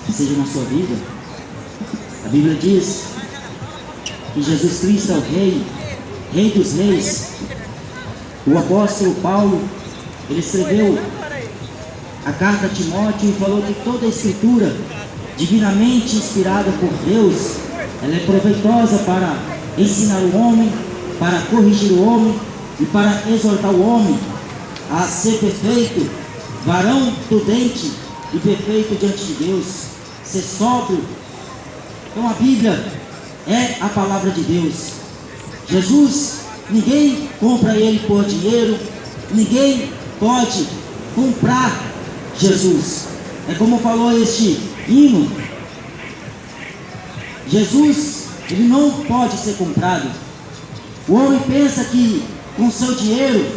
que seja na sua vida. A Bíblia diz que Jesus Cristo é o Rei, Rei dos Reis. O apóstolo Paulo, ele escreveu a carta a Timóteo e falou que toda a escritura divinamente inspirada por Deus, ela é proveitosa para ensinar o homem, para corrigir o homem e para exortar o homem a ser perfeito, varão prudente e perfeito diante de Deus, ser sóbrio. Então a Bíblia é a palavra de Deus. Jesus, ninguém compra ele por dinheiro, ninguém pode comprar Jesus. É como falou este hino: Jesus, ele não pode ser comprado. O homem pensa que com seu dinheiro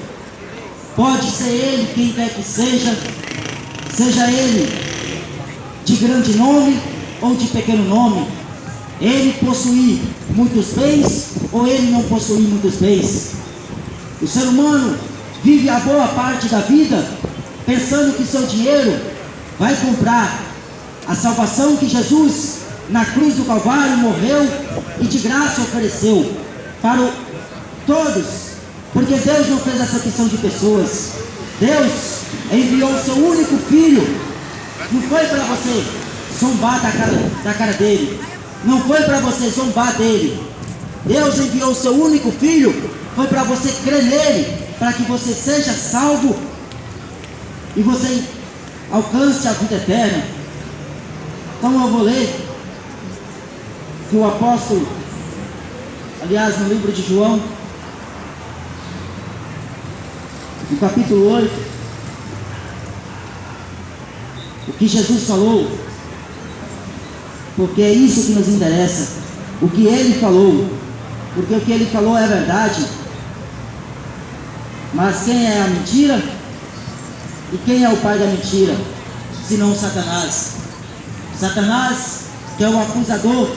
pode ser ele quem quer que seja, seja ele de grande nome ou de pequeno nome, ele possuir muitos bens ou ele não possuir muitos bens. O ser humano vive a boa parte da vida pensando que seu dinheiro vai comprar a salvação que Jesus na cruz do Calvário morreu e de graça ofereceu para todos, porque Deus não fez acepção de pessoas. Deus enviou o seu único filho. Não foi para você zombar da cara dele, não foi para você zombar dele. Deus enviou o seu único filho, foi para você crer nele, para que você seja salvo e você alcance a vida eterna. Então eu vou ler que o apóstolo, aliás, no livro de João, no capítulo 8, o que Jesus falou, porque é isso que nos interessa, o que ele falou, porque o que ele falou é verdade. Mas quem é a mentira? E quem é o pai da mentira? Senão Satanás. Satanás, que é o acusador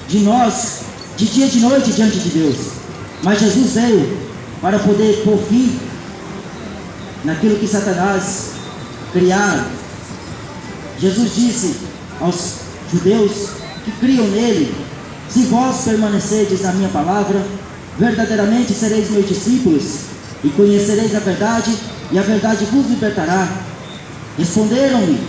de nós, de dia e de noite diante de Deus. Mas Jesus veio para poder pôr fim naquilo que Satanás criaram. Jesus disse aos judeus que criam nele: se vós permanecerdes na minha palavra, verdadeiramente sereis meus discípulos, e conhecereis a verdade, e a verdade vos libertará. Responderam-lhe: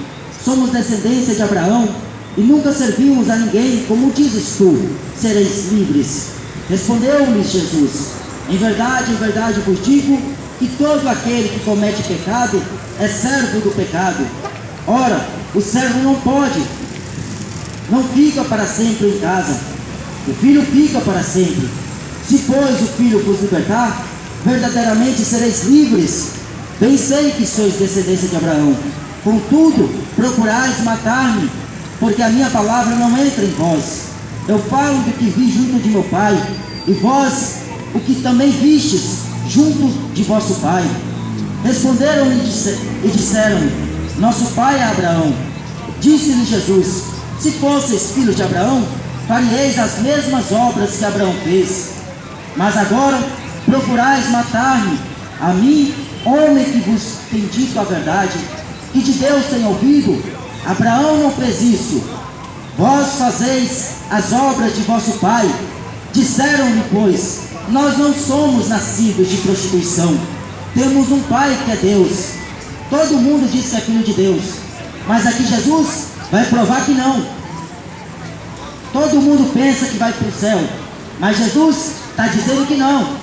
somos descendência de Abraão, e nunca servimos a ninguém, como dizes tu, sereis livres. Respondeu-lhes Jesus: em verdade vos digo, que todo aquele que comete pecado é servo do pecado. Ora, o servo não fica para sempre em casa, o filho fica para sempre. Se pois o filho vos libertar, verdadeiramente sereis livres. Bem sei que sois descendência de Abraão, contudo procurais matar-me, porque a minha palavra não entra em vós. Eu falo do que vi junto de meu pai, e vós o que também vistes junto de vosso pai. Responderam-lhe e disseram: nosso pai é Abraão. Disse-lhe Jesus: se fosseis filhos de Abraão, faríeis as mesmas obras que Abraão fez. Mas agora procurais matar-me, a mim, homem que vos tem dito a verdade, que de Deus tem ouvido. Abraão não fez isso. Vós fazeis as obras de vosso pai. Disseram-lhe, pois: nós não somos nascidos de prostituição, temos um pai que é Deus. Todo mundo diz que é filho de Deus, mas aqui Jesus vai provar que não. Todo mundo pensa que vai para o céu, mas Jesus está dizendo que não.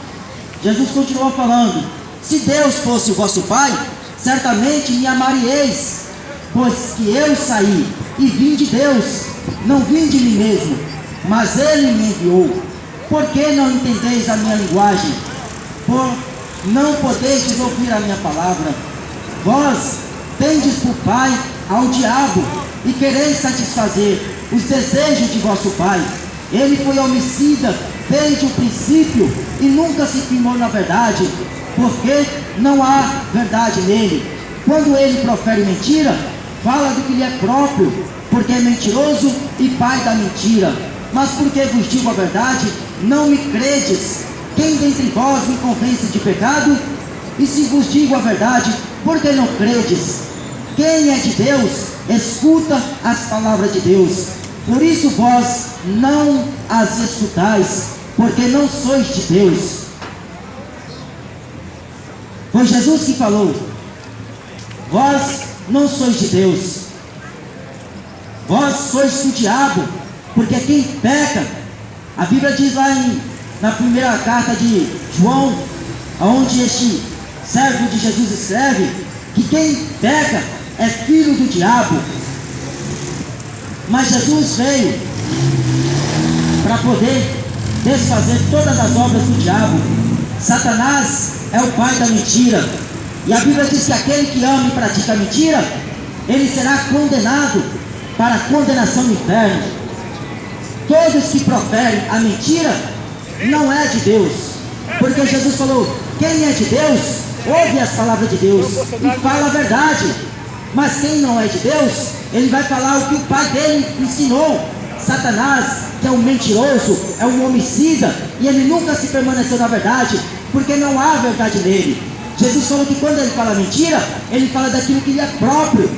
Jesus continua falando: se Deus fosse o vosso pai, certamente me amaríeis, pois que eu saí e vim de Deus, não vim de mim mesmo, mas Ele me enviou. Por que não entendeis a minha linguagem? Por não podeis ouvir a minha palavra. Vós tendes por pai ao diabo, e quereis satisfazer os desejos de vosso pai. Ele foi homicida desde o princípio e nunca se firmou na verdade, porque não há verdade nele. Quando ele profere mentira, fala do que lhe é próprio, porque é mentiroso e pai da mentira. Mas porque vos digo a verdade, não me credes. Quem dentre vós me convence de pecado? E se vos digo a verdade, por que não credes? Quem é de Deus, escuta as palavras de Deus. Por isso vós não as escutais, porque não sois de Deus. Foi Jesus que falou: vós não sois de Deus, vós sois do diabo, porque quem peca, a Bíblia diz lá na primeira carta de João, onde este servo de Jesus escreve, que quem peca é filho do diabo. Mas Jesus veio para poder desfazer todas as obras do diabo. Satanás é o pai da mentira, e a Bíblia diz que aquele que ama e pratica a mentira, ele será condenado para a condenação do inferno. Todos que proferem a mentira não é de Deus, porque Jesus falou: quem é de Deus ouve as palavras de Deus e fala a verdade. Mas quem não é de Deus, ele vai falar o que o pai dele ensinou. Satanás, que é um mentiroso, é um homicida, e ele nunca se permaneceu na verdade, porque não há verdade nele. Jesus falou que quando ele fala mentira, ele fala daquilo que lhe é próprio,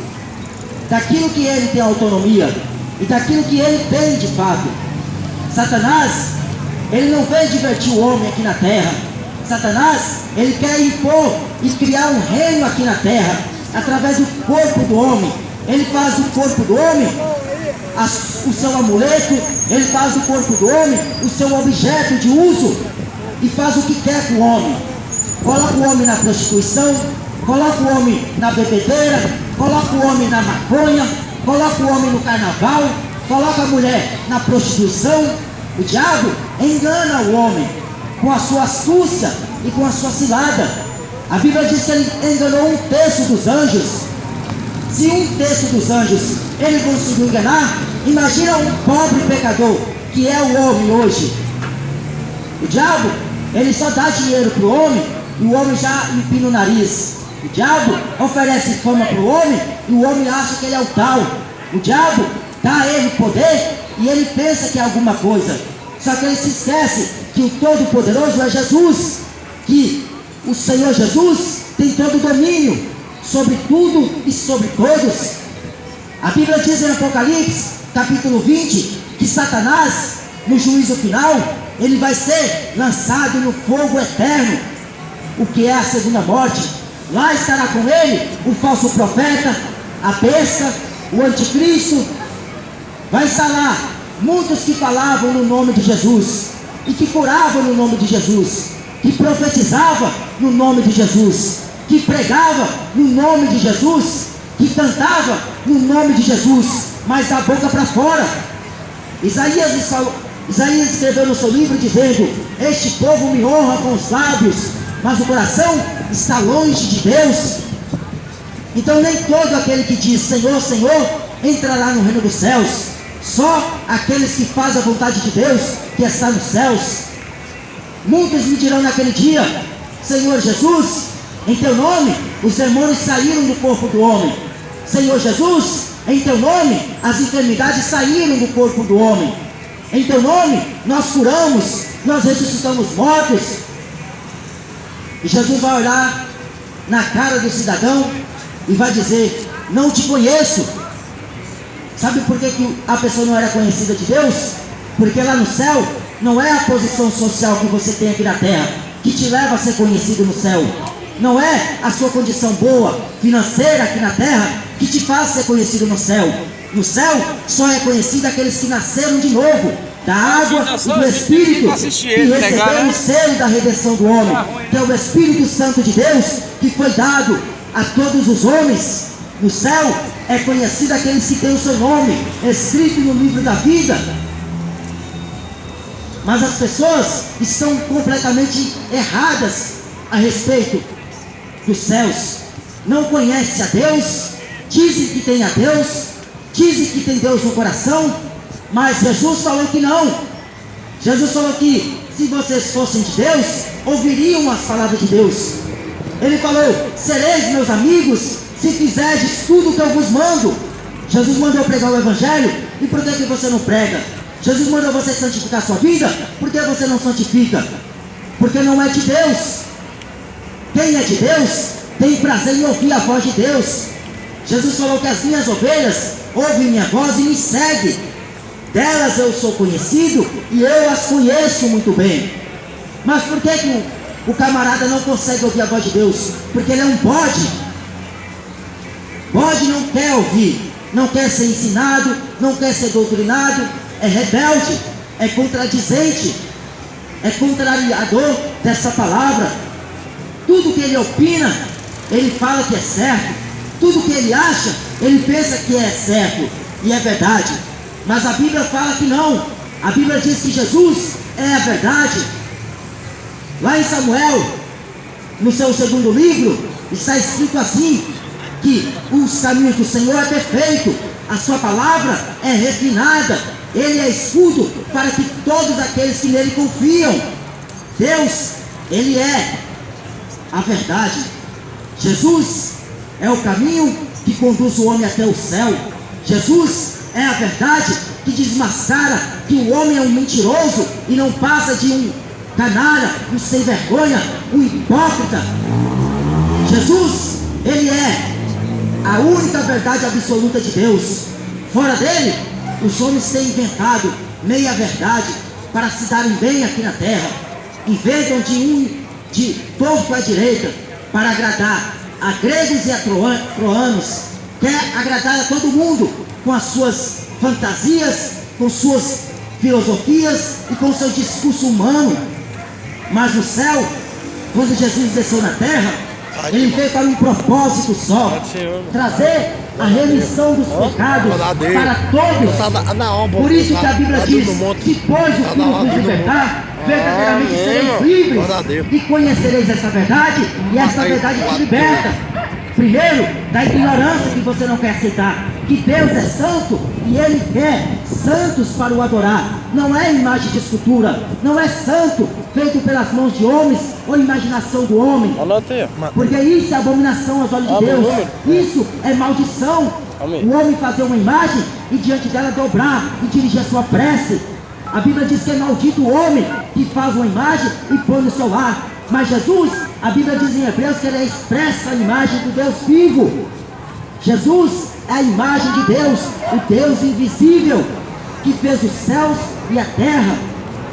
daquilo que ele tem autonomia e daquilo que ele tem de fato. Satanás, ele não veio divertir o homem aqui na terra. Satanás, ele quer impor e criar um reino aqui na terra, através do corpo do homem. Ele faz do corpo do homem o seu amuleto, ele faz do corpo do homem o seu objeto de uso, e faz o que quer com o homem. Coloca o homem na prostituição, coloca o homem na bebedeira, coloca o homem na maconha, coloca o homem no carnaval, coloca a mulher na prostituição. O diabo engana o homem com a sua astúcia e com a sua cilada. A Bíblia diz que ele enganou 1/3 dos anjos. Se 1/3 dos anjos ele conseguiu enganar, imagina um pobre pecador que é o homem hoje. O diabo, ele só dá dinheiro para o homem e o homem já empina o nariz. O diabo oferece fama para o homem e o homem acha que ele é o tal. O diabo dá a ele poder e ele pensa que é alguma coisa. Só que ele se esquece que o Todo-Poderoso é Jesus, que o Senhor Jesus tem todo o domínio sobre tudo e sobre todos. A Bíblia diz em Apocalipse, capítulo 20, que Satanás, no juízo final, ele vai ser lançado no fogo eterno, o que é a segunda morte. Lá estará com ele o falso profeta, a besta, o anticristo. Vai estar lá muitos que falavam no nome de Jesus, e que curavam no nome de Jesus, que profetizavam no nome de Jesus, que pregava no nome de Jesus, que cantava no nome de Jesus, mas da boca para fora. Isaías escreveu no seu livro dizendo: este povo me honra com os lábios, mas o coração está longe de Deus. Então nem todo aquele que diz Senhor, Senhor, entrará no reino dos céus. Só aqueles que fazem a vontade de Deus, que está nos céus. Muitos me dirão naquele dia: Senhor Jesus, em teu nome os demônios saíram do corpo do homem. Senhor Jesus, em teu nome as enfermidades saíram do corpo do homem. Em teu nome nós curamos, nós ressuscitamos mortos. E Jesus vai olhar na cara do cidadão e vai dizer: não te conheço. Sabe por que a pessoa não era conhecida de Deus? Porque lá no céu não é a posição social que você tem aqui na terra que te leva a ser conhecido no céu. Não é a sua condição boa, financeira aqui na terra, que te faz ser conhecido no céu. No céu só é conhecido aqueles que nasceram de novo, da água e do Espírito, que receberam o selo da redenção do homem, que é o Espírito Santo de Deus, que foi dado a todos os homens. No céu é conhecido aqueles que têm o seu nome escrito no livro da vida. Mas as pessoas estão completamente erradas a respeito dos céus. Não conhecem a Deus, dizem que tem a Deus, dizem que tem Deus no coração, mas Jesus falou que não. Jesus falou que se vocês fossem de Deus, ouviriam as palavras de Deus. Ele falou: sereis meus amigos se fizerdes tudo o que eu vos mando. Jesus mandou pregar o Evangelho, e por que você não prega? Jesus mandou você santificar a sua vida, por que você não santifica? Porque não é de Deus. Quem é de Deus tem prazer em ouvir a voz de Deus. Jesus falou que as minhas ovelhas ouvem minha voz e me seguem. Delas eu sou conhecido e eu as conheço muito bem. Mas por que o camarada não consegue ouvir a voz de Deus? Porque ele é um bode. Bode não quer ouvir, não quer ser ensinado, não quer ser doutrinado, é rebelde, é contradizente, é contrariador dessa palavra. Tudo que ele opina, ele fala que é certo. Tudo que ele acha, ele pensa que é certo e é verdade. Mas a Bíblia fala que não. A Bíblia diz que Jesus é a verdade. Lá em Samuel, no seu segundo livro, está escrito assim, que os caminhos do Senhor é perfeito, a sua palavra é refinada, ele é escudo para que todos aqueles que nele confiam. Deus, ele é a verdade. Jesus é o caminho que conduz o homem até o céu. Jesus é a verdade que desmascara que o homem é um mentiroso e não passa de um canalha, um sem vergonha, um hipócrita. Jesus, ele é a única verdade absoluta de Deus. Fora dele, os homens têm inventado meia verdade para se darem bem aqui na terra. Inventam de torto à direita para agradar a gregos e a troanos. Quer agradar a todo mundo com as suas fantasias, com suas filosofias e com seu discurso humano. Mas no céu, quando Jesus desceu na terra, ele veio para um propósito só: trazer a remissão dos pecados para todos. Por isso que a Bíblia diz: se pois o Filho vos libertar, verdadeiramente sereis livres, e conhecereis essa verdade, e essa verdade te liberta. Primeiro, da ignorância que você não quer aceitar, que Deus é santo e Ele quer santos para o adorar. Não é imagem de escultura, não é santo feito pelas mãos de homens ou imaginação do homem. Porque isso é abominação aos olhos de Deus. Isso é maldição. O homem fazer uma imagem e diante dela dobrar e dirigir a sua prece. A Bíblia diz que é maldito o homem que faz uma imagem e põe no seu lar. Mas Jesus, a Bíblia diz em Hebreus que ele é a expressa imagem do Deus vivo. Jesus é a imagem de Deus, o Deus invisível, que fez os céus e a terra.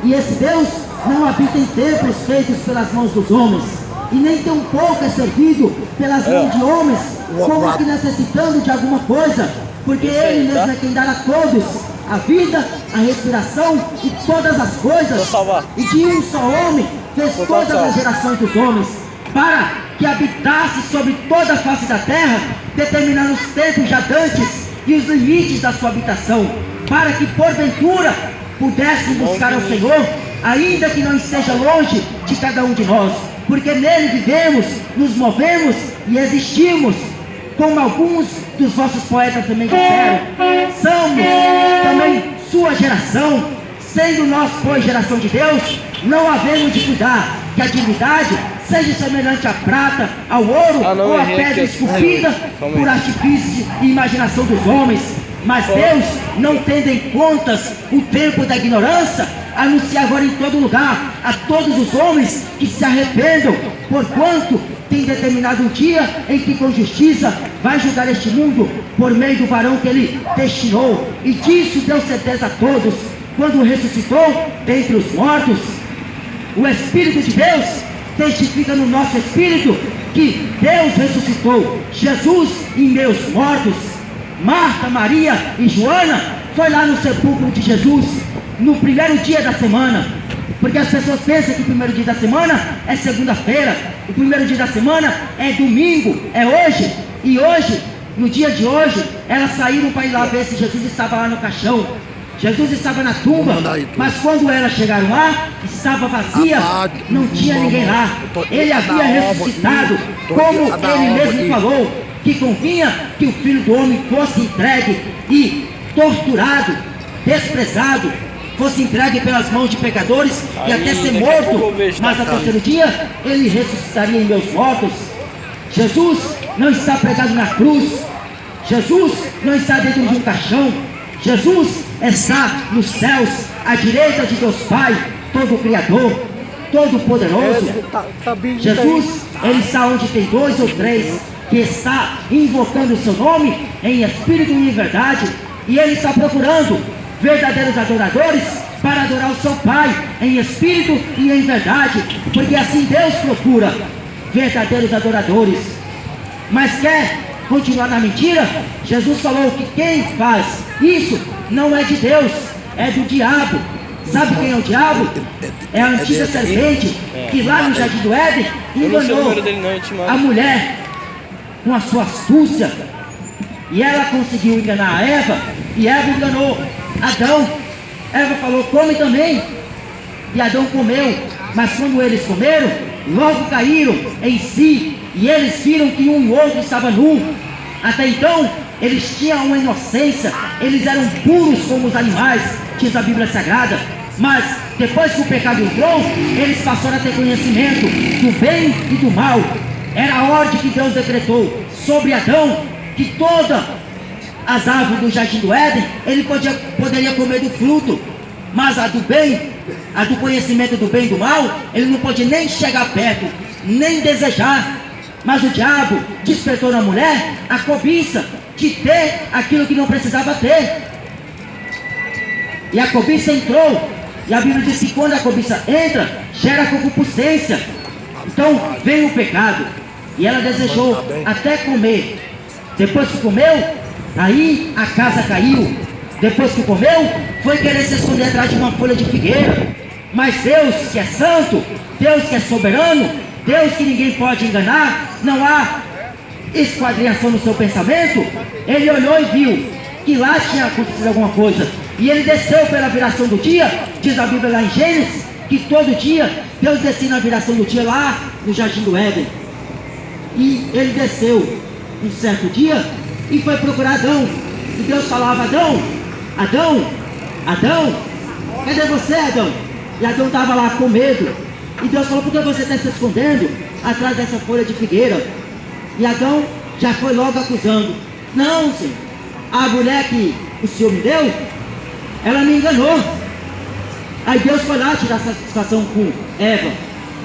E esse Deus não habita em templos feitos pelas mãos dos homens, e nem tão pouco é servido pelas mãos de homens, como que necessitando de alguma coisa, porque Ele mesmo é quem dá a todos a vida, a respiração e todas as coisas. E de um só homem fez todas as gerações dos homens, para que habitasse sobre toda a face da terra, determinando os tempos já dantes e os limites da sua habitação, para que porventura pudessem buscar ao Senhor, ainda que não esteja longe de cada um de nós, porque nele vivemos, nos movemos e existimos, como alguns dos vossos poetas também disseram. Somos também sua geração, sendo nós, pois, geração de Deus, não havemos de cuidar que a divindade seja semelhante à prata, ao ouro ou à pedra esculpida por artifício e imaginação dos homens. Mas Deus, não tendo em contas o tempo da ignorância, anuncia agora em todo lugar a todos os homens que se arrependam, porquanto tem determinado um dia em que com justiça vai julgar este mundo por meio do varão que ele destinou. E disso deu certeza a todos quando ressuscitou dentre os mortos. O Espírito de Deus testifica no nosso espírito que Deus ressuscitou Jesus em meus mortos. Marta, Maria e Joana foi lá no sepulcro de Jesus no primeiro dia da semana, porque as pessoas pensam que o primeiro dia da semana é segunda-feira, o primeiro dia da semana é domingo, é hoje. E hoje, no dia de hoje, elas saíram para ir lá ver se Jesus estava lá no caixão. Jesus estava na tumba, mas quando elas chegaram lá, estava vazia, não tinha ninguém lá. Ele havia ressuscitado, como ele mesmo falou, que convinha que o Filho do Homem fosse entregue e torturado, desprezado, fosse entregue pelas mãos de pecadores e até ser morto, mas ao terceiro dia ele ressuscitaria em meus mortos. Jesus não está pregado na cruz, Jesus não está dentro de um caixão, Jesus está nos céus, à direita de Deus Pai, todo Criador, todo poderoso. Jesus, Ele está onde tem 2 ou 3 que está invocando o seu nome em espírito e em verdade, e ele está procurando verdadeiros adoradores para adorar o seu Pai em espírito e em verdade, porque assim Deus procura verdadeiros adoradores. Mas quer continuar na mentira? Jesus falou que quem faz isso não é de Deus, é do diabo. Sabe quem é o diabo? É a antiga serpente que lá no Jardim do Éden enganou a mulher com a sua astúcia, e ela conseguiu enganar a Eva, e Eva enganou Adão. Eva falou: come também, e Adão comeu. Mas quando eles comeram, logo caíram em si, e eles viram que um e outro estava nu. Até então eles tinham uma inocência, eles eram puros como os animais, diz a Bíblia Sagrada. Mas depois que o pecado entrou, eles passaram a ter conhecimento do bem e do mal. Era a ordem que Deus decretou sobre Adão, que todas as árvores do Jardim do Éden ele poderia comer do fruto, mas a do bem, a do conhecimento do bem e do mal, ele não podia nem chegar perto, nem desejar. Mas o diabo despertou na mulher a cobiça de ter aquilo que não precisava ter, e a cobiça entrou. E a Bíblia diz que quando a cobiça entra, gera concupiscência. Então veio o pecado, e ela desejou até comer. Depois que comeu, aí a casa caiu. Depois que comeu, foi querer se esconder atrás de uma folha de figueira. Mas Deus que é santo, Deus que é soberano, Deus que ninguém pode enganar, não há esquadrinhação no seu pensamento. Ele olhou e viu que lá tinha acontecido alguma coisa, e ele desceu pela viração do dia. Diz a Bíblia lá em Gênesis que todo dia Deus descia na viração do dia lá no Jardim do Éden. E ele desceu um certo dia e foi procurar Adão, e Deus falava: Adão, Adão, Adão, cadê você, Adão? E Adão estava lá com medo, e Deus falou: por que você está se escondendo atrás dessa folha de figueira? E Adão já foi logo acusando: não, Senhor, a mulher que o Senhor me deu, ela me enganou. Aí Deus foi lá tirar satisfação com Eva.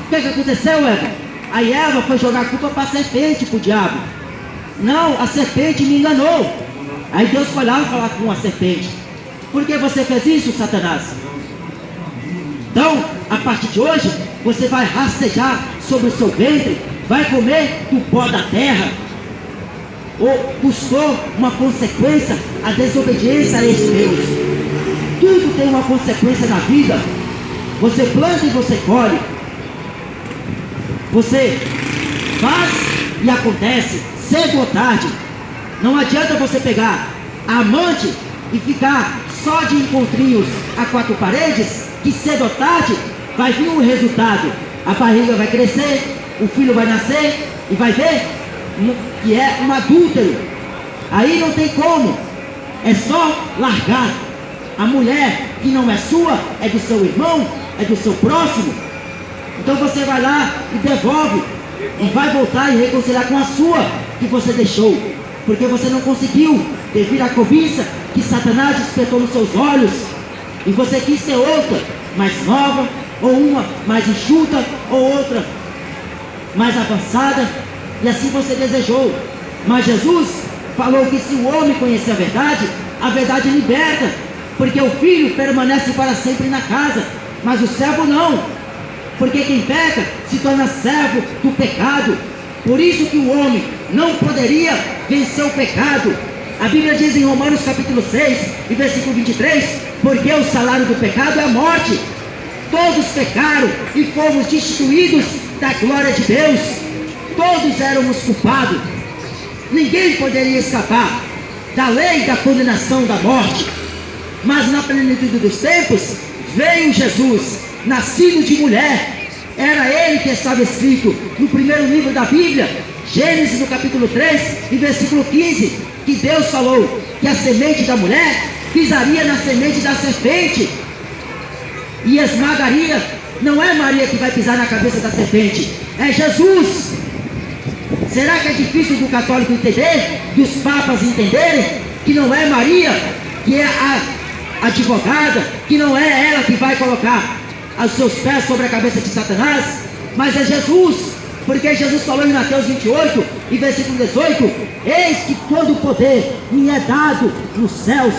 O que aconteceu, Eva? Aí Eva foi jogar a culpa para a serpente, para o diabo. Não, a serpente me enganou. Aí Deus foi lá falar com a serpente: por que você fez isso, Satanás? Então, a partir de hoje, você vai rastejar sobre o seu ventre, vai comer do pó da terra. Ou custou uma consequência a desobediência a este Deus. Tudo tem uma consequência na vida. Você planta e você colhe. Você faz e acontece, cedo ou tarde. Não adianta você pegar a amante e ficar só de encontrinhos a quatro paredes, que cedo ou tarde vai vir um resultado. A barriga vai crescer, o filho vai nascer, e vai ver que é um adúltero. Aí não tem como, é só largar. A mulher que não é sua, é do seu irmão, é do seu próximo. Então você vai lá e devolve, e vai voltar e reconciliar com a sua que você deixou, porque você não conseguiu, devido à cobiça que Satanás despertou nos seus olhos, e você quis ter outra mais nova, ou uma mais enxuta, ou outra mais avançada, e assim você desejou. Mas Jesus falou que se o homem conhecer a verdade liberta, porque o filho permanece para sempre na casa, mas o servo não, porque quem peca se torna servo do pecado. Por isso que o homem não poderia vencer o pecado. A Bíblia diz em Romanos capítulo 6 e versículo 23, porque o salário do pecado é a morte. Todos pecaram e fomos destituídos da glória de Deus. Todos éramos culpados. Ninguém poderia escapar da lei da condenação da morte. Mas na plenitude dos tempos veio Jesus, nascido de mulher. Era ele que estava escrito no primeiro livro da Bíblia, Gênesis no capítulo 3 e versículo 15, que Deus falou que a semente da mulher pisaria na semente da serpente e esmagaria. Não é Maria que vai pisar na cabeça da serpente, é Jesus. Será que é difícil do católico entender, dos papas entenderem, que não é Maria que é a advogada, que não é ela que vai colocar os seus pés sobre a cabeça de Satanás, mas é Jesus? Porque Jesus falou em Mateus 28 e versículo 18: eis que todo o poder me é dado nos céus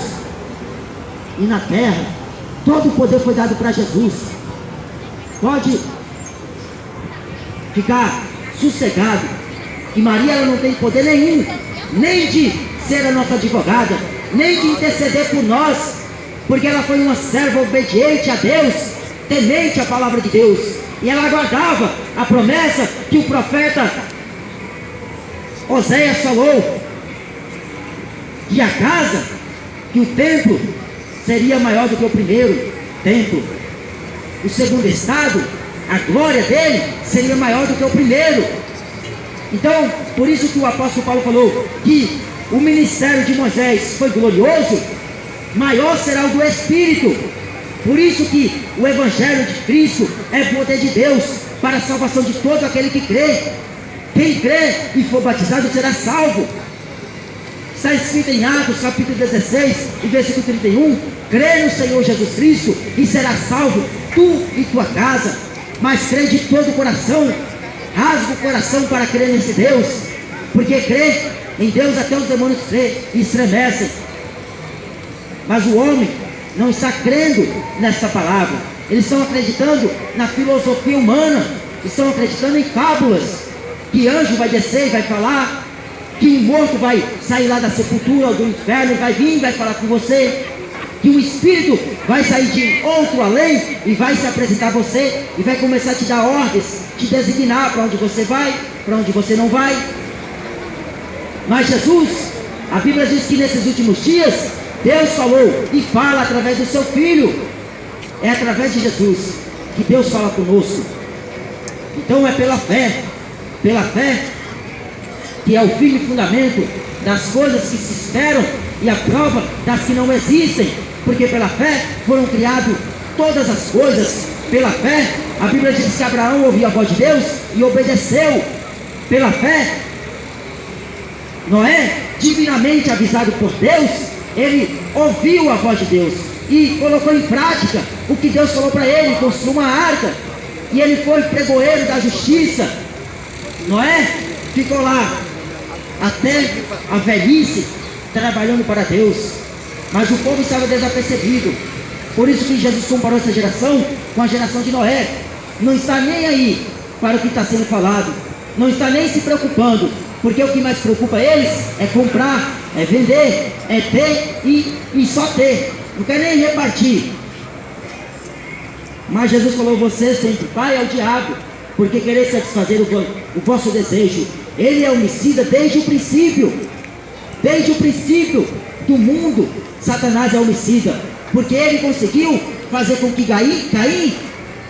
e na terra. Todo o poder foi dado para Jesus. Pode ficar sossegado que Maria, ela não tem poder nenhum, nem de ser a nossa advogada, nem de interceder por nós, porque ela foi uma serva obediente a Deus, temente à palavra de Deus, e ela aguardava a promessa que o profeta Oséias falou, que a casa, que o templo seria maior do que o primeiro templo, o segundo estado, a glória dele seria maior do que o primeiro. Então, por isso que o apóstolo Paulo falou que o ministério de Moisés foi glorioso, maior será o do Espírito. Por isso que o Evangelho de Cristo é poder de Deus para a salvação de todo aquele que crê. Quem crê e for batizado será salvo. Está escrito em Atos capítulo 16 e versículo 31: crê no Senhor Jesus Cristo e serás salvo, tu e tua casa. Mas crê de todo o coração, rasga o coração para crer nesse Deus, porque crê em Deus até os demônios crê e estremecem. Mas o homem não está crendo nessa palavra. Eles estão acreditando na filosofia humana, estão acreditando em fábulas, que anjo vai descer e vai falar, que um morto vai sair lá da sepultura ou do inferno e vai vir e vai falar com você, que um espírito vai sair de outro além e vai se apresentar a você e vai começar a te dar ordens, te designar para onde você vai, para onde você não vai. Mas Jesus, a Bíblia diz que nesses últimos dias Deus falou e fala através do seu Filho. É através de Jesus que Deus fala conosco. Então é pela fé que é o firme fundamento das coisas que se esperam e a prova das que não existem, porque pela fé foram criadas todas as coisas. Pela fé, a Bíblia diz que Abraão ouviu a voz de Deus e obedeceu. Pela fé, Noé, divinamente avisado por Deus, ele ouviu a voz de Deus e colocou em prática o que Deus falou para ele: construiu uma arca, e ele foi pregoeiro da justiça. Noé ficou lá até a velhice, trabalhando para Deus, mas o povo estava desapercebido. Por isso que Jesus comparou essa geração com a geração de Noé. Não está nem aí para o que está sendo falado, não está nem se preocupando, porque o que mais preocupa eles é comprar, é vender, é ter e só ter, não quer nem repartir. Mas Jesus falou: vocês têm de pai ao diabo, porque querer satisfazer o vosso desejo. Ele é homicida desde o princípio do mundo. Satanás é homicida, porque ele conseguiu fazer com que Caim,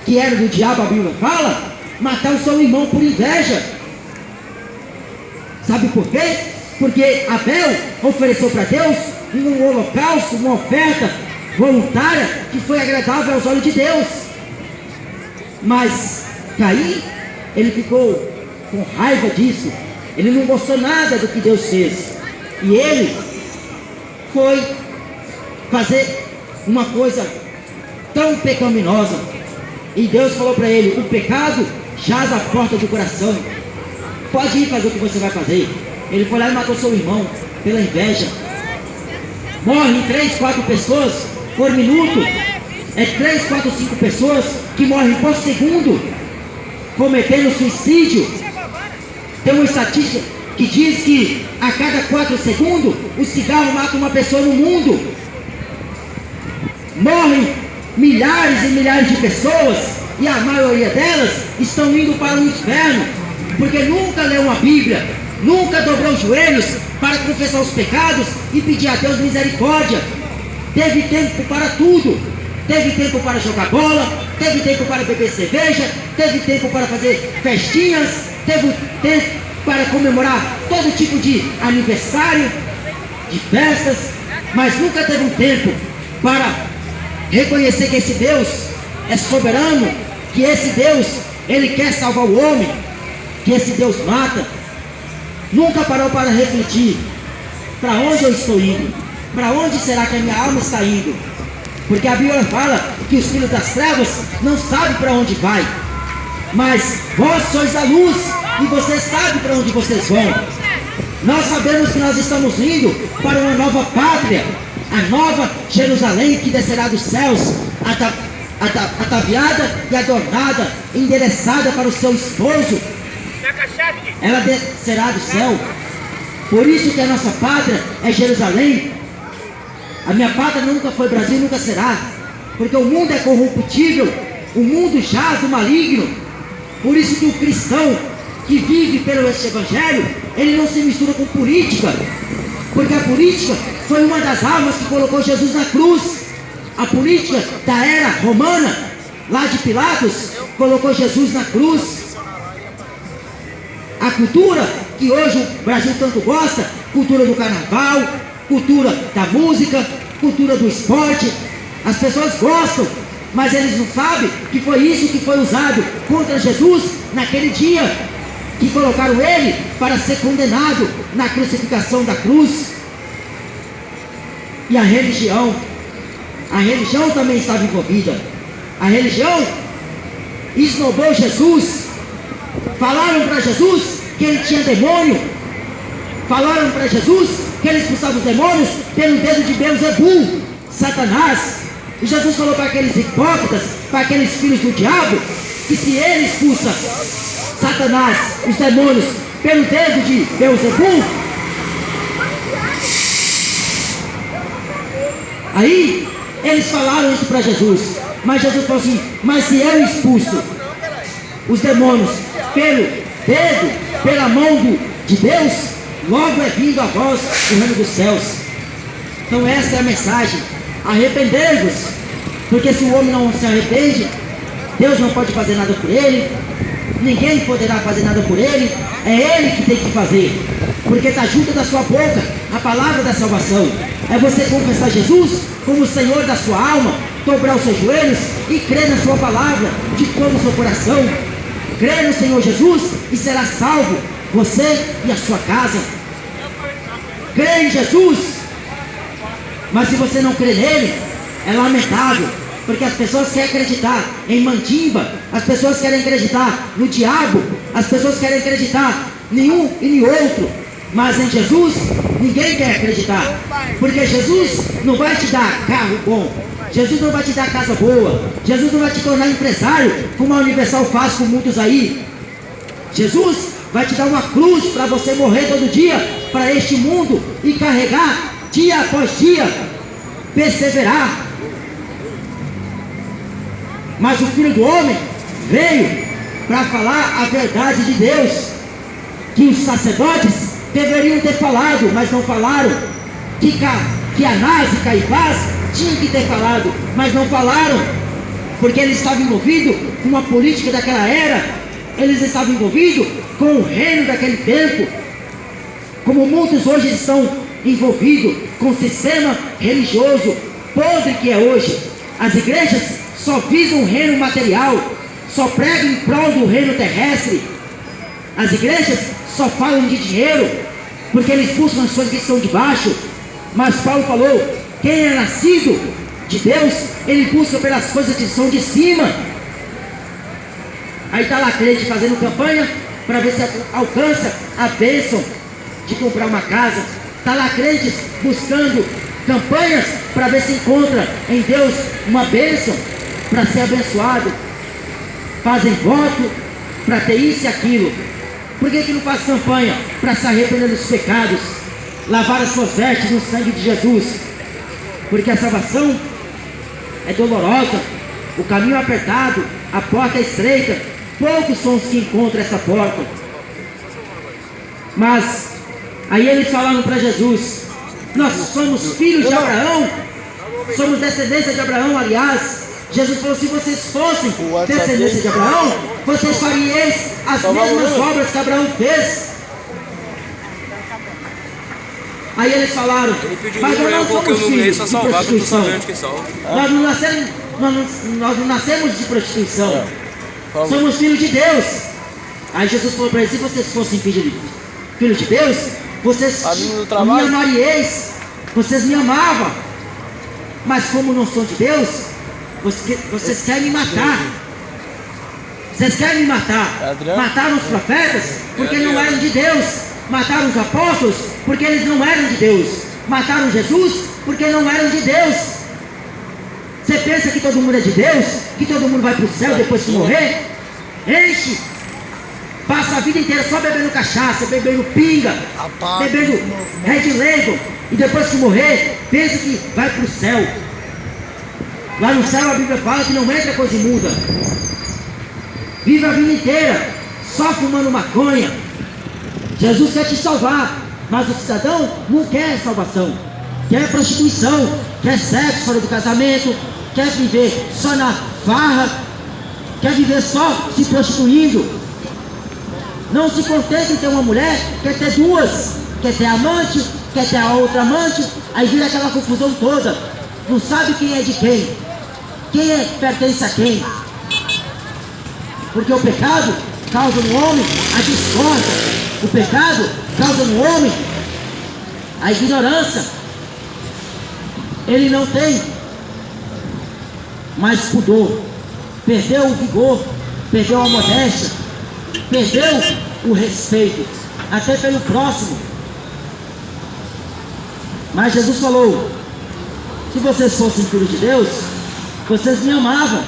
que era do diabo, a Bíblia fala, matar o seu irmão por inveja. Sabe por quê? Porque Abel ofereceu para Deus um holocausto, uma oferta voluntária que foi agradável aos olhos de Deus. Mas Caim, ele ficou com raiva disso, ele não gostou nada do que Deus fez, e ele foi fazer uma coisa tão pecaminosa, e Deus falou para ele: o pecado jaz à porta do coração, pode ir fazer o que você vai fazer. Ele foi lá e matou seu irmão pela inveja. Morrem 3, 4 pessoas por minuto, 3, 4, 5 pessoas que morrem por segundo cometendo suicídio. Tem uma estatística que diz que a cada 4 segundos o cigarro mata uma pessoa no mundo. Morrem milhares e milhares de pessoas, e a maioria delas estão indo para o inferno, porque nunca leu a Bíblia, nunca dobrou os joelhos para confessar os pecados e pedir a Deus misericórdia. Teve tempo para tudo, teve tempo para jogar bola, teve tempo para beber cerveja, teve tempo para fazer festinhas, teve tempo para comemorar todo tipo de aniversário, de festas, mas nunca teve um tempo para reconhecer que esse Deus é soberano, que esse Deus, ele quer salvar o homem, que esse Deus mata. Nunca parou para refletir: para onde eu estou indo? Para onde será que a minha alma está indo? Porque a Bíblia fala que os filhos das trevas não sabem para onde vai, mas vós sois a luz e você sabe para onde vocês vão. Nós sabemos que nós estamos indo para uma nova pátria, a nova Jerusalém que descerá dos céus, ataviada e adornada, endereçada para o seu esposo. Ela descerá do céu. Por isso que a nossa pátria é Jerusalém. A minha pátria nunca foi Brasil, nunca será, porque o mundo é corruptível, o mundo jaz do maligno. Por isso que o cristão que vive pelo este evangelho, ele não se mistura com política, porque a política foi uma das armas que colocou Jesus na cruz. A política da era romana, lá de Pilatos, colocou Jesus na cruz. A cultura que hoje o Brasil tanto gosta, cultura do carnaval, cultura da música, cultura do esporte, as pessoas gostam, mas eles não sabem que foi isso que foi usado contra Jesus naquele dia, que colocaram ele para ser condenado na crucificação da cruz. E a religião também estava envolvida. A religião esnobou Jesus. Falaram para Jesus que ele tinha demônio. Falaram para Jesus que ele expulsava os demônios pelo dedo de Beelzebul, Satanás. E Jesus falou para aqueles hipócritas, para aqueles filhos do diabo, que se ele expulsa Satanás, os demônios, pelo dedo de Beelzebul, aí eles falaram isso para Jesus. Mas Jesus falou assim: mas se eu expulso os demônios pelo dedo, pela mão de Deus, logo é vindo a vós o reino dos céus. Então essa é a mensagem: arrependei-vos, porque se o homem não se arrepende, Deus não pode fazer nada por ele, ninguém poderá fazer nada por ele, é ele que tem que fazer, porque está junto da sua boca a palavra da salvação. É você confessar Jesus como o Senhor da sua alma, dobrar os seus joelhos e crer na sua palavra de todo o seu coração. Crê no Senhor Jesus e será salvo, você e a sua casa. Crê em Jesus, mas se você não crê nele, é lamentável, porque as pessoas querem acreditar em mandimba, as pessoas querem acreditar no diabo, as pessoas querem acreditar em um e em outro, mas em Jesus ninguém quer acreditar, porque Jesus não vai te dar carro bom, Jesus não vai te dar casa boa, Jesus não vai te tornar empresário, como a Universal faz com muitos aí. Jesus vai te dar uma cruz para você morrer todo dia para este mundo e carregar dia após dia, perseverar. Mas o Filho do Homem veio para falar a verdade de Deus, que os sacerdotes deveriam ter falado, mas não falaram, que Anás e Caifás tinham que ter falado, mas não falaram, porque eles estavam envolvidos com uma política daquela era, eles estavam envolvidos com o reino daquele tempo, como muitos hoje estão envolvidos com o sistema religioso podre que é hoje. As igrejas só visam o reino material, só pregam em prol do reino terrestre. As igrejas só falam de dinheiro, porque eles buscam as coisas que estão de baixo. Mas Paulo falou: quem é nascido de Deus, ele busca pelas coisas que são de cima. Aí está lá crente fazendo campanha para ver se alcança a bênção de comprar uma casa. Está lá crentes buscando campanhas para ver se encontra em Deus uma bênção para ser abençoado. Fazem voto para ter isso e aquilo. Por que não faz campanha para se arrepender dos pecados, lavar as suas vestes no sangue de Jesus? Porque a salvação é dolorosa, o caminho é apertado, a porta é estreita, poucos são os que encontram essa porta. Mas aí eles falaram para Jesus: nós somos filhos de Abraão, somos descendência de Abraão. Aliás, Jesus falou: se vocês fossem descendência de Abraão, vocês fariam as mesmas obras que Abraão fez. Aí eles falaram: mas nós não somos filhos de prostituição, nós não nascemos de prostituição, somos filhos de Deus. Aí Jesus falou para eles: se vocês fossem filhos de Deus, vocês me amaríeis, vocês me amavam, mas como não são de Deus, vocês querem me matar. Vocês querem me matar? Mataram os profetas porque não eram de Deus. Mataram os apóstolos porque eles não eram de Deus. Mataram Jesus porque não eram de Deus. Você pensa que todo mundo é de Deus? Que todo mundo vai para o céu depois que morrer? Enche, passa a vida inteira só bebendo cachaça, bebendo pinga, bebendo Red Label, e depois que morrer, pensa que vai para o céu. Lá no céu a Bíblia fala que não entra coisa imunda. Vive a vida inteira só fumando maconha. Jesus quer te salvar, mas o cidadão não quer salvação. Quer prostituição, quer sexo fora do casamento, quer viver só na farra, quer viver só se prostituindo. Não se contenta em ter uma mulher, quer ter duas, quer ter amante, quer ter a outra amante. Aí vira aquela confusão toda. Não sabe quem é de quem pertence a quem. Porque o pecado causa no homem a discórdia. O pecado causa no homem a ignorância. Ele não tem mais pudor. Perdeu o vigor, perdeu a modéstia, perdeu o respeito, até pelo próximo. Mas Jesus falou: se vocês fossem filhos de Deus, vocês me amavam.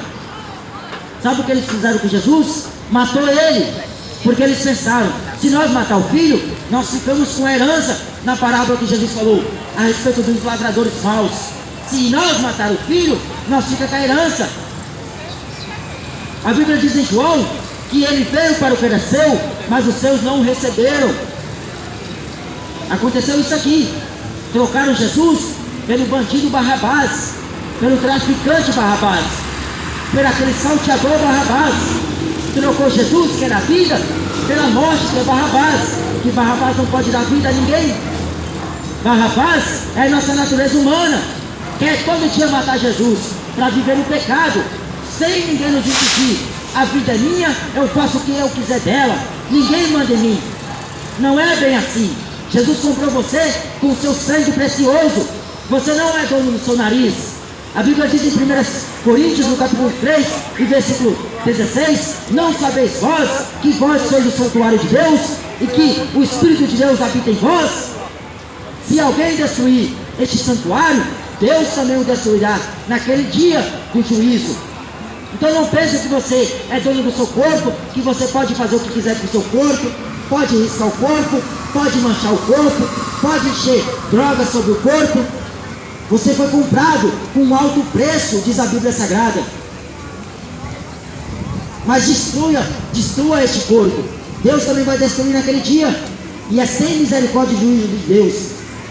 Sabe o que eles fizeram com Jesus? Matou ele, porque eles pensaram: se nós matar o filho, nós ficamos com a herança, na parábola que Jesus falou a respeito dos ladradores falsos. Se nós matar o filho, nós ficamos com a herança. A Bíblia diz em João que ele veio para o que era seu, mas os seus não o receberam. Aconteceu isso aqui. Trocaram Jesus pelo bandido Barrabás, pelo traficante Barrabás, por aquele salteador Barrabás. Trocou Jesus, que era a vida, pela morte, que é Barrabás. Que Barrabás não pode dar vida a ninguém. Barrabás é a nossa natureza humana, quer todo dia matar Jesus para viver no pecado, sem ninguém nos impedir. A vida é minha, eu faço o que eu quiser dela, ninguém manda em mim. Não é bem assim. Jesus comprou você com o seu sangue precioso. Você não é dono do seu nariz. A Bíblia diz em 1 Coríntios, no capítulo 3, e versículo 16: não sabeis vós que vós sois o santuário de Deus e que o Espírito de Deus habita em vós? Se alguém destruir este santuário, Deus também o destruirá naquele dia do juízo. Então não pense que você é dono do seu corpo, que você pode fazer o que quiser com o seu corpo, pode riscar o corpo, pode manchar o corpo, pode encher droga sobre o corpo. Você foi comprado com um alto preço, diz a Bíblia Sagrada. Mas destrua este corpo. Deus também vai destruir naquele dia. E é sem misericórdia e juízo de Deus.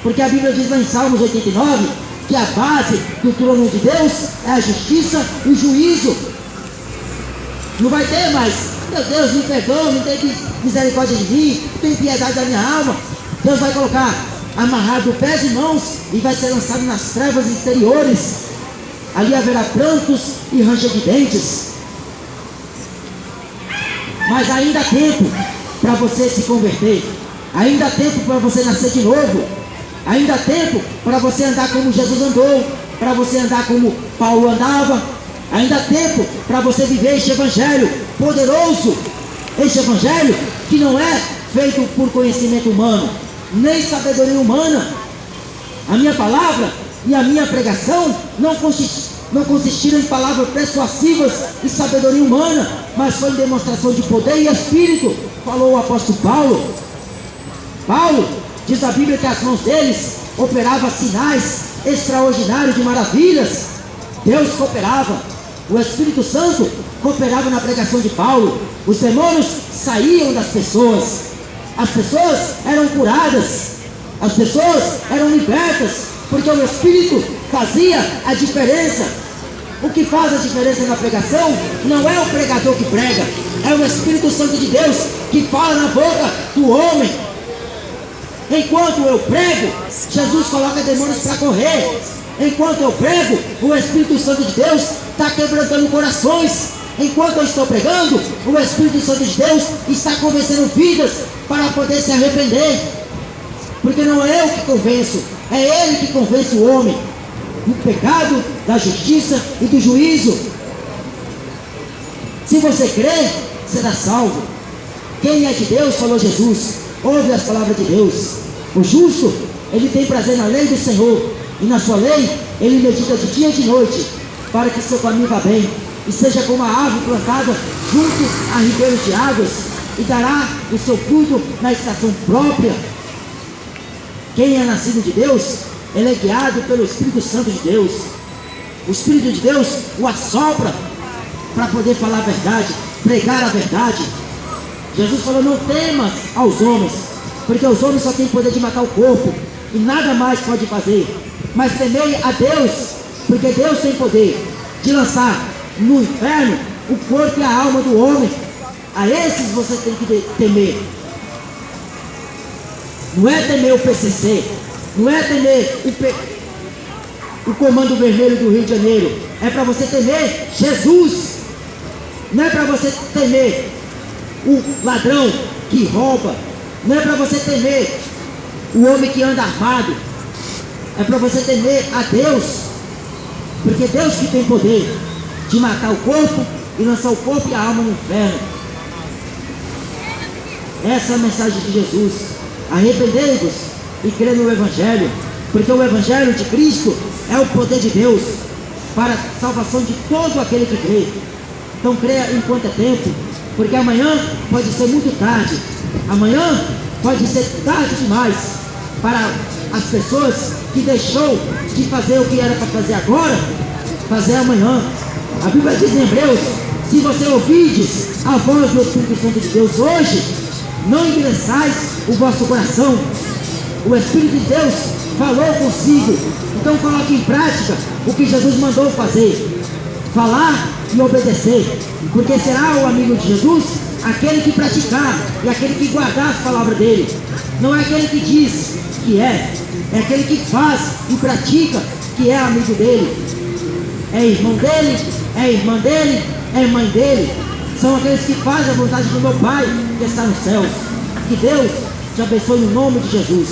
Porque a Bíblia diz lá em Salmos 89 que a base do trono de Deus é a justiça e o juízo. Não vai ter mais: meu Deus, me perdoa, não tem misericórdia de mim, não tem piedade da minha alma. Deus vai colocar amarrado pés e mãos e vai ser lançado nas trevas exteriores. Ali haverá prantos e ranger de dentes. Mas ainda há tempo para você se converter. Ainda há tempo para você nascer de novo. Ainda há tempo para você andar como Jesus andou, para você andar como Paulo andava. Ainda há tempo para você viver este evangelho poderoso. Este evangelho que não é feito por conhecimento humano, nem sabedoria humana. A minha palavra e a minha pregação não consistiram em palavras persuasivas e sabedoria humana, mas foi em demonstração de poder e espírito, falou o apóstolo Paulo. Paulo, diz a Bíblia que as mãos deles operavam sinais extraordinários de maravilhas. Deus cooperava, o Espírito Santo cooperava na pregação de Paulo. Os demônios saíam das pessoas, as pessoas eram curadas, as pessoas eram libertas, porque o Espírito fazia a diferença. O que faz a diferença na pregação não é o pregador que prega, é o Espírito Santo de Deus que fala na boca do homem. Enquanto eu prego, Jesus coloca demônios para correr. Enquanto eu prego, o Espírito Santo de Deus está quebrantando corações. Enquanto eu estou pregando, o Espírito Santo de Deus está convencendo vidas para poder se arrepender. Porque não é eu que convenço, é Ele que convence o homem do pecado, da justiça e do juízo. Se você crê, será salvo. Quem é de Deus, falou Jesus, ouve as palavras de Deus. O justo, ele tem prazer na lei do Senhor, e na sua lei, ele medita de dia e de noite, para que seu caminho vá bem, e seja como a árvore plantada junto a ribeiros de águas, e dará o seu fruto na estação própria. Quem é nascido de Deus, ele é guiado pelo Espírito Santo de Deus. O Espírito de Deus o assopra para poder falar a verdade, pregar a verdade. Jesus falou: não temas aos homens, porque os homens só têm poder de matar o corpo, e nada mais pode fazer. Mas temei a Deus, porque Deus tem poder de lançar no inferno o corpo e a alma do homem. A esses você tem que temer. Não é temer o PCC, não é temer o Comando Vermelho do Rio de Janeiro. É para você temer Jesus. Não é para você temer o ladrão que rouba. Não é para você temer o homem que anda armado. É para você temer a Deus, porque Deus que tem poder de matar o corpo e lançar o corpo e a alma no inferno. Essa é a mensagem de Jesus. Arrependei-vos e crê no Evangelho, porque o Evangelho de Cristo é o poder de Deus para a salvação de todo aquele que crê. Então creia enquanto é tempo, porque amanhã pode ser muito tarde. Amanhã pode ser tarde demais para as pessoas que deixou de fazer o que era para fazer agora, fazer amanhã. A Bíblia diz em Hebreus: se você ouvides a voz do Espírito Santo de Deus hoje, não endureçais o vosso coração. O Espírito de Deus falou consigo, então coloque em prática o que Jesus mandou fazer: falar e obedecer, porque será o amigo de Jesus aquele que praticar e aquele que guardar as palavras dele. Não é aquele que diz que é aquele que faz e pratica que é amigo dele. É irmão dele, é irmã dele, é mãe dele. São aqueles que fazem a vontade do meu Pai que está nos céus. Que Deus te abençoe no nome de Jesus.